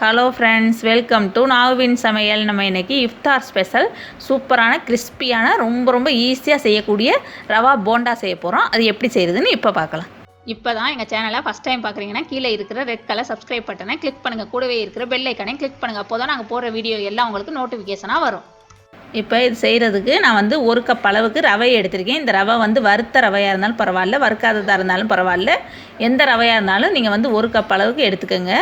Hello friends, welcome to நாகுவின் சமையல். நம்ம இன்றைக்கி இஃப்தார் ஸ்பெஷல் சூப்பரான கிறிஸ்பியான ரொம்ப ஈஸியாக செய்யக்கூடிய ரவா போண்டா செய்ய போகிறோம். அது எப்படி செய்கிறதுன்னு இப்போ பார்க்கலாம். இப்போ தான் எங்கள் சேனலை ஃபஸ்ட் டைம் பார்க்குறீங்கன்னா கீழே இருக்கிற ரெட் கலர் சப்ஸ்கிரைப் பட்டனை கிளிக் பண்ணுங்கள். கூடவே இருக்கிற பெல் ஐக்கானையும் கிளிக் பண்ணுங்கள். அப்போ தான் நாங்கள் போடுற வீடியோ எல்லாம் உங்களுக்கு நோட்டிஃபிகேஷனாக வரும். இப்போ இது செய்கிறதுக்கு நான் வந்து 1 கப் அளவுக்கு ரவை எடுத்திருக்கேன். இந்த ரவை வந்து வறுத்த ரவையாக இருந்தாலும் பரவாயில்ல, வறுக்காததாக இருந்தாலும் பரவாயில்ல, எந்த ரவையாக இருந்தாலும் நீங்கள் வந்து 1 கப் அளவுக்கு எடுத்துக்கோங்க.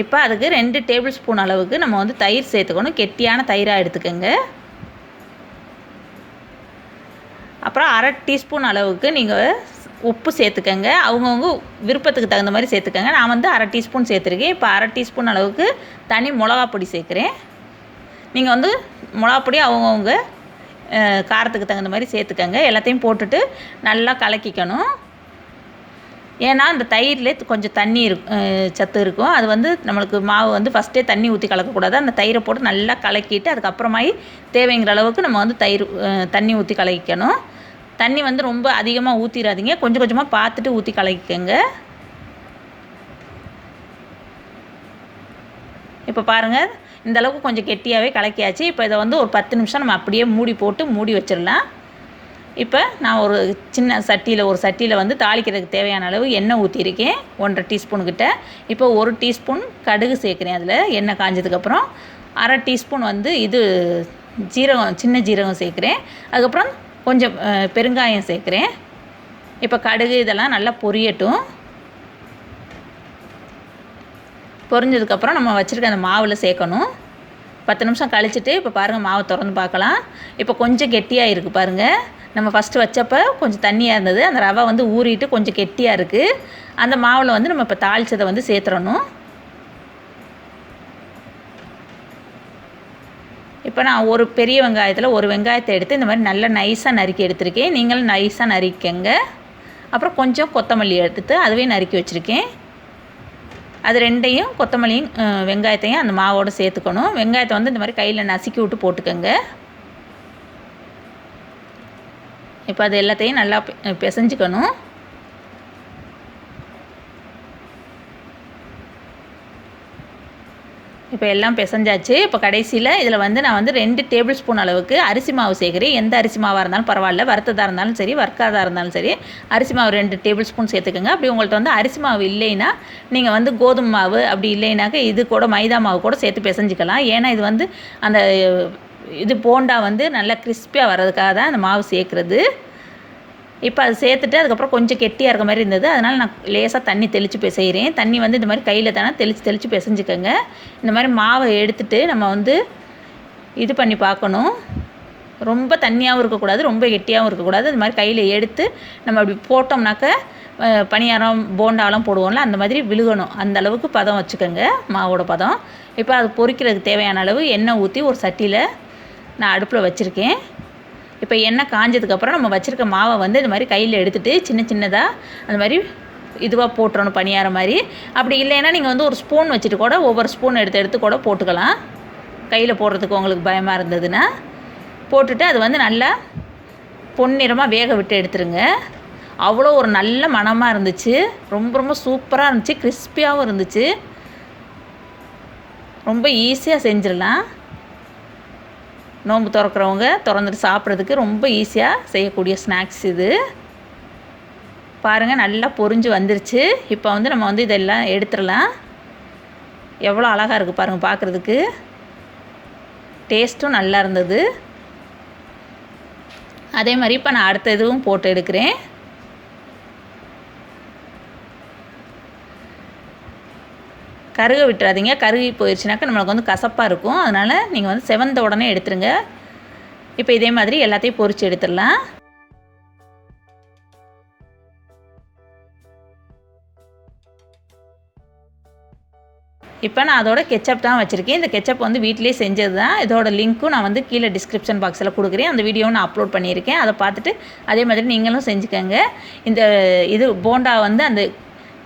இப்போ அதுக்கு 2 டேபிள் ஸ்பூன் அளவுக்கு நம்ம வந்து தயிர் சேர்த்துக்கணும். கெட்டியான தயிராக எடுத்துக்கோங்க. அப்புறம் 1/2 டீஸ்பூன் அளவுக்கு நீங்கள் உப்பு சேர்த்துக்கோங்க. அவங்கவுங்க விருப்பத்துக்கு தகுந்த மாதிரி சேர்த்துக்கோங்க. நான் வந்து 1/2 டீஸ்பூன் சேர்த்துருக்கேன். இப்போ 1/2 டீஸ்பூன் அளவுக்கு தனி மிளகாப்பொடி சேர்க்குறேன். நீங்கள் வந்து மிளகாப்பொடி அவங்கவுங்க காரத்துக்கு தகுந்த மாதிரி சேர்த்துக்கோங்க. எல்லாத்தையும் போட்டுட்டு நல்லா கலக்கிக்கணும். ஏன்னா அந்த தயிர்லேயே கொஞ்சம் தண்ணி சத்து இருக்கும். அது வந்து நம்மளுக்கு மாவு வந்து ஃபஸ்ட்டே தண்ணி ஊற்றி கலக்கக்கூடாது. அந்த தயிரை போட்டு நல்லா கலக்கிட்டு அதுக்கப்புறமாயி தேவைங்கிற அளவுக்கு நம்ம வந்து தண்ணி ஊற்றி கலக்கிக்கணும். தண்ணி வந்து ரொம்ப அதிகமாக ஊற்றிடாதீங்க, கொஞ்சம் கொஞ்சமாக பார்த்துட்டு ஊற்றி கலக்கிக்கோங்க. இப்போ பாருங்கள், இந்தளவுக்கு கொஞ்சம் கெட்டியாகவே கலக்கியாச்சு. இப்போ இதை வந்து ஒரு 10 நிமிஷம் நம்ம அப்படியே மூடி வச்சிடலாம். இப்போ நான் ஒரு சட்டியில் வந்து தாளிக்கிறதுக்கு தேவையான அளவு எண்ணெய் ஊற்றிருக்கேன், 1/2 டீஸ்பூனுக்கிட்ட. இப்போ 1 டீஸ்பூன் கடுகு சேர்க்குறேன். அதில் எண்ணெய் காஞ்சதுக்கப்புறம் 1/2 டீஸ்பூன் வந்து சின்ன ஜீரகம் சேர்க்குறேன். அதுக்கப்புறம் கொஞ்சம் பெருங்காயம் சேர்க்குறேன். இப்போ கடுகு இதெல்லாம் நல்லா பொரியட்டும். பொரிஞ்சதுக்கப்புறம் நம்ம வச்சுருக்க அந்த மாவில் சேர்க்கணும். 10 நிமிஷம் கழிச்சிட்டு இப்போ பாருங்கள், மாவை திறந்து பார்க்கலாம். இப்போ கொஞ்சம் கெட்டியாக இருக்குது பாருங்கள். நம்ம ஃபஸ்ட்டு வச்சப்போ கொஞ்சம் தண்ணியாக இருந்தது. அந்த ரவை வந்து ஊறிட்டு கொஞ்சம் கெட்டியாக இருக்குது. அந்த மாவில் வந்து நம்ம இப்போ தாளித்ததை வந்து சேர்த்துறணும். இப்போ நான் ஒரு பெரிய வெங்காயத்தில் ஒரு வெங்காயத்தை எடுத்து இந்த மாதிரி நல்லா நைஸாக நறுக்கி எடுத்திருக்கேன். நீங்களும் நைஸாக நறுக்கங்க. அப்புறம் கொஞ்சம் கொத்தமல்லி எடுத்து அதுவே நறுக்கி வச்சுருக்கேன். அது 2ஐயும் கொத்தமல்லியும் வெங்காயத்தையும் அந்த மாவோடு சேர்த்துக்கணும். வெங்காயத்தை வந்து இந்த மாதிரி கையில் நசுக்கி விட்டு போட்டுக்கோங்க. இப்போ அது எல்லாத்தையும் நல்லா பிசைஞ்சிக்கணும். இப்போ எல்லாம் பிசைஞ்சாச்சு. இப்போ கடைசியில் இதில் வந்து நான் வந்து 2 டேபிள் ஸ்பூன் அளவுக்கு அரிசி மாவு சேர்க்குறேன். எந்த அரிசி மாவாக இருந்தாலும் பரவாயில்ல, வறுத்ததாக இருந்தாலும் சரி, வறுக்காதாக இருந்தாலும் சரி, அரிசி மாவு 2 டேபிள் ஸ்பூன் சேர்த்துக்கோங்க. அப்படி உங்கள்கிட்ட வந்து அரிசி மாவு இல்லைன்னா நீங்கள் வந்து கோதுமை மாவு, அப்படி இல்லைனாக்கா இது கூட மைதா மாவு கூட சேர்த்து பிசைஞ்சிக்கலாம். ஏன்னா இது வந்து அந்த போண்டா வந்து நல்லா கிறிஸ்பியாக வர்றதுக்காக தான் அந்த மாவு சேர்க்குறது. இப்போ அது சேர்த்துட்டு அதுக்கப்புறம் கொஞ்சம் கெட்டியாக இருக்க மாதிரி இருந்தது. அதனால் நான் லேசாக தண்ணி தெளித்து செய்கிறேன். தண்ணி வந்து இந்த மாதிரி கையில் தானே தெளித்து பிசைஞ்சிக்கோங்க. இந்த மாதிரி மாவை எடுத்துகிட்டு நம்ம வந்து இது பண்ணி பார்க்கணும். ரொம்ப தண்ணியாகவும் இருக்கக்கூடாது, ரொம்ப கெட்டியாகவும் இருக்கக்கூடாது. அது மாதிரி கையில் எடுத்து நம்ம அப்படி போட்டோம்னாக்க பணியாரம் போண்டாலாம் போடுவோம்ல, அந்த மாதிரி விழுகணும். அந்த அளவுக்கு பதம் வச்சுக்கோங்க, மாவோட பதம். இப்போ அது பொரிக்கிறதுக்கு தேவையான அளவு எண்ணெய் ஊற்றி ஒரு சட்டியில் நான் அடுப்பில் வச்சுருக்கேன். இப்போ எண்ணெய் காஞ்சதுக்கப்புறம் நம்ம வச்சுருக்க மாவை வந்து இந்த மாதிரி கையில் எடுத்துகிட்டு சின்னதாக அந்த மாதிரி இதுவாக போட்டுறணும், பணியாரம் மாதிரி. அப்படி இல்லைன்னா நீங்கள் வந்து ஒரு ஸ்பூன் வச்சுட்டு கூட ஒவ்வொரு ஸ்பூன் எடுத்து கூட போட்டுக்கலாம். கையில் போடுறதுக்கு உங்களுக்கு பயமாக இருந்ததுன்னா போட்டுட்டு அது வந்து நல்லா பொன்னிறமாக வேக விட்டு எடுத்துருங்க. அவ்வளோ ஒரு நல்ல மணமாக இருந்துச்சு. ரொம்ப சூப்பராக இருந்துச்சு, கிறிஸ்பியாகவும் இருந்துச்சு. ரொம்ப ஈஸியாக செஞ்சிடலாம். நோன்பு திறக்கிறவங்க திறந்துட்டு சாப்பிட்றதுக்கு ரொம்ப ஈஸியாக செய்யக்கூடிய ஸ்நாக்ஸ் இது. பாருங்கள், நல்லா பொரிஞ்சு வந்துருச்சு. இப்போ வந்து நம்ம வந்து இதெல்லாம் எடுத்துடலாம். எவ்வளோ அழகாக இருக்குது பாருங்கள், பார்க்குறதுக்கு டேஸ்ட்டும் நல்லா இருந்தது. அதே மாதிரி இப்போ நான் அடுத்த இதுவும் போட்டு எடுக்கிறேன். கருக விட்டுறாதீங்க. கருகி போயிடுச்சுனாக்கா நம்மளுக்கு வந்து கசப்பாக இருக்கும். அதனால் நீங்கள் வந்து செவந்த உடனே எடுத்துருங்க. இப்போ இதே மாதிரி எல்லாத்தையும் பொரித்து எடுத்துடலாம். இப்போ நான் அதோட கெச்சப் தான் வச்சுருக்கேன். இந்த கெச்சப் வந்து வீட்டிலே செஞ்சது தான். இதோட லிங்க்கும் நான் வந்து கீழே டிஸ்கிரிப்ஷன் பாக்ஸில் கொடுக்குறேன். அந்த வீடியோவும் நான் அப்லோட் பண்ணியிருக்கேன். அதை பார்த்துட்டு அதே மாதிரி நீங்களும் செஞ்சுக்கோங்க. இந்த போண்டா வந்து அந்த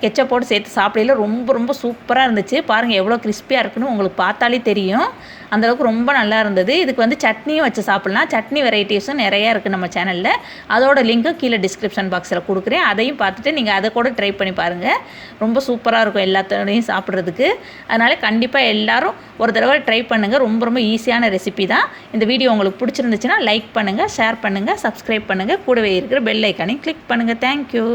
கெச்சப்போடு சேர்த்து சாப்பிடையில ரொம்ப ரொம்ப சூப்பராக இருந்துச்சு. பாருங்கள் எவ்வளோ கிறிஸ்பியாக இருக்குன்னு உங்களுக்கு பார்த்தாலே தெரியும். அந்தளவுக்கு ரொம்ப நல்லா இருந்தது. இதுக்கு வந்து சட்னியும் வச்சு சாப்பிட்லாம். சட்னி வெரைட்டிஸும் நிறையா இருக்குது நம்ம சேனலில். அதோட லிங்க்கும் கீழே டிஸ்கிரிப்ஷன் பாக்ஸில் கொடுக்குறேன். அதையும் பார்த்துட்டு நீங்கள் அதை கூட ட்ரை பண்ணி பாருங்கள். ரொம்ப சூப்பராக இருக்கும் எல்லாத்தோடையும் சாப்பிட்றதுக்கு. அதனால் கண்டிப்பாக எல்லோரும் ஒரு தடவை ட்ரை பண்ணுங்கள். ரொம்ப ரொம்ப ஈஸியான ரெசிபி தான். இந்த வீடியோ உங்களுக்கு பிடிச்சிருந்துச்சுன்னா லைக் பண்ணுங்கள், ஷேர் பண்ணுங்கள், சப்ஸ்கிரைப் பண்ணுங்கள். கூடவே இருக்கிற பெல் ஐக்கானையும் கிளிக் பண்ணுங்கள். தேங்க்யூ.